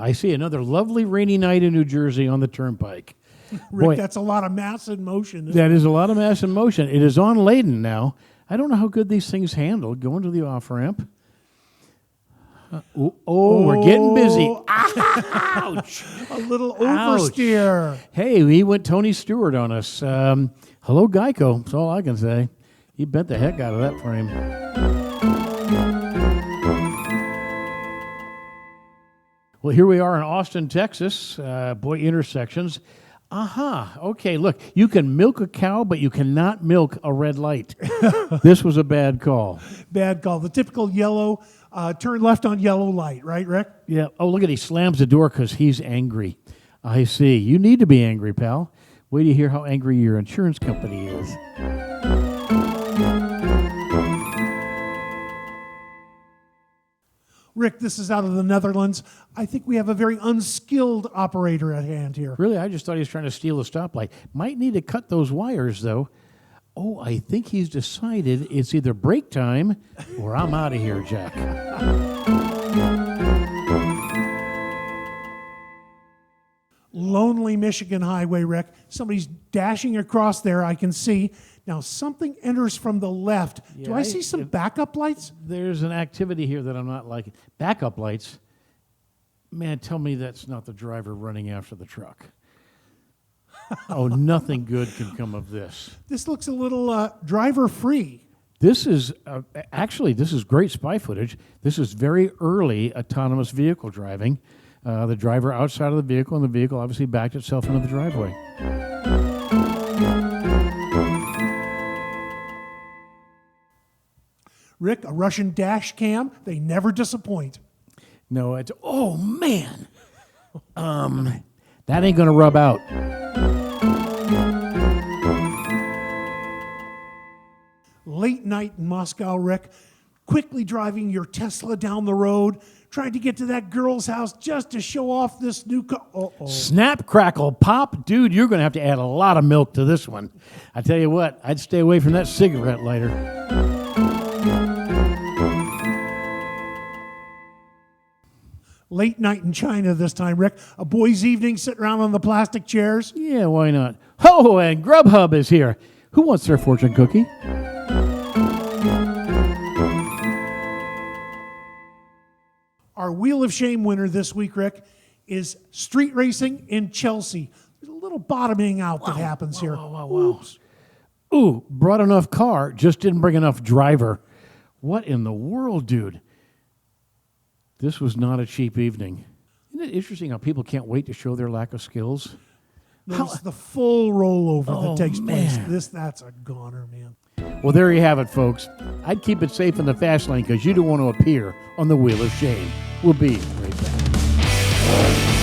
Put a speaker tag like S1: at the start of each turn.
S1: I see another lovely rainy night in New Jersey on the Turnpike.
S2: Rick,
S1: Boy,
S2: that's a lot of mass in motion.
S1: that is a lot of mass in motion. It is on Layden now. I don't know how good these things handle going to the off-ramp. We're getting busy. Ouch.
S2: A little oversteer.
S1: Hey, he went Tony Stewart on us. Hello, Geico. That's all I can say. He bent the heck out of that frame. Well, here we are in Austin, Texas. Boy, intersections. Okay, look. You can milk a cow, but you cannot milk a red light. This was a bad call.
S2: Bad call. The typical yellow, turn left on yellow light, right, Rick?
S1: Yeah. Oh, look at he slams the door because he's angry. I see. You need to be angry, pal. Wait till you hear how angry your insurance company is.
S2: Rick, this is out of the Netherlands. I think we have a very unskilled operator at hand here.
S1: Really? I just thought he was trying to steal a stoplight. Might need to cut those wires, though. Oh, I think he's decided it's either break time or I'm out of here, Jack.
S2: Lonely Michigan Highway, Rick. Somebody's dashing across there, I can see. Now, something enters from the left. Do I see some backup lights?
S1: There's an activity here that I'm not liking. Backup lights? Man, tell me that's not the driver running after the truck. Oh, nothing good can come of this.
S2: This looks a little driver-free.
S1: This is, this is great spy footage. This is very early autonomous vehicle driving. The driver outside of the vehicle, and the vehicle obviously backed itself into the driveway.
S2: Rick, a Russian dash cam, they never disappoint.
S1: No, it's, oh, man. That ain't going to rub out.
S2: Late night in Moscow, Rick, quickly driving your Tesla down the road, trying to get to that girl's house just to show off this new car.
S1: Snap, crackle, pop. Dude, you're going to have to add a lot of milk to this one. I tell you what, I'd stay away from that cigarette lighter.
S2: Late night in China this time, Rick. A boys' evening sitting around on the plastic chairs.
S1: Yeah, why not? Oh, and Grubhub is here. Who wants their fortune cookie?
S2: Our Wheel of Shame winner this week, Rick, is street racing in Chelsea. There's a little bottoming out that happens here.
S1: Wow. Ooh, brought enough car, just didn't bring enough driver. What in the world, dude? This was not a cheap evening. Isn't it interesting how people can't wait to show their lack of skills?
S2: There's the full rollover that takes place.
S1: Man.
S2: That's a goner, man.
S1: Well, there you have it, folks. I'd keep it safe in the fast lane because you don't want to appear on the Wheel of Shame. We'll be right back.